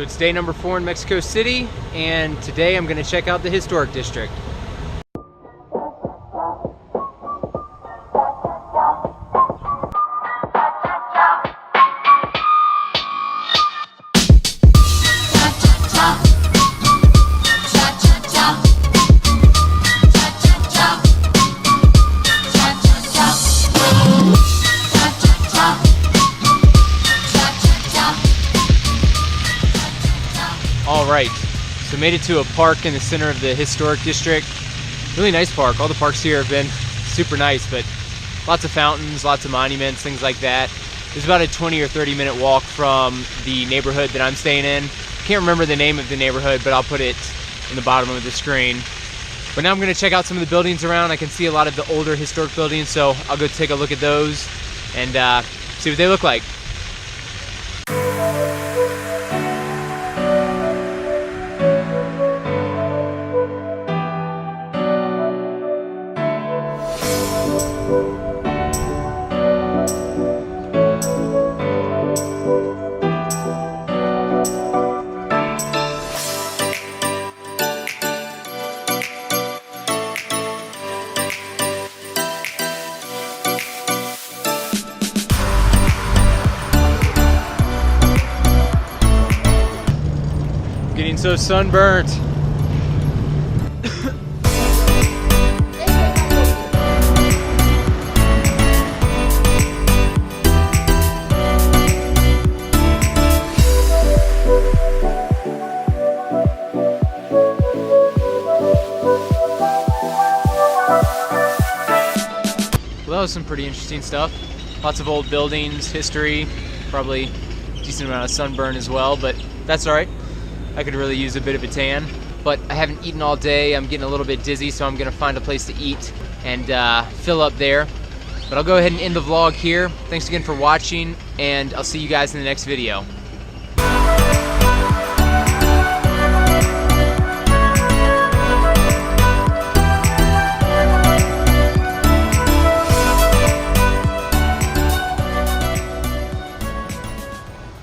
So it's day number 4 in Mexico City, and today I'm going to check out the historic district. Alright, so made it to a park in the center of the historic district. Really nice park. All the parks here have been super nice, but lots of fountains, lots of monuments, things like that. It's about a 20 or 30 minute walk from the neighborhood that I'm staying in. Can't remember the name of the neighborhood, but I'll put it in the bottom of the screen. But now I'm going to check out some of the buildings around. I can see a lot of the older historic buildings, so I'll go take a look at those and see what they look like. Getting so sunburnt. Well, that was some pretty interesting stuff. Lots of old buildings, history, probably a decent amount of sunburn as well, but that's all right. I could really use a bit of a tan, but I haven't eaten all day. I'm getting a little bit dizzy, so I'm gonna find a place to eat and fill up there. But I'll go ahead and end the vlog here. Thanks again for watching, and I'll see you guys in the next video.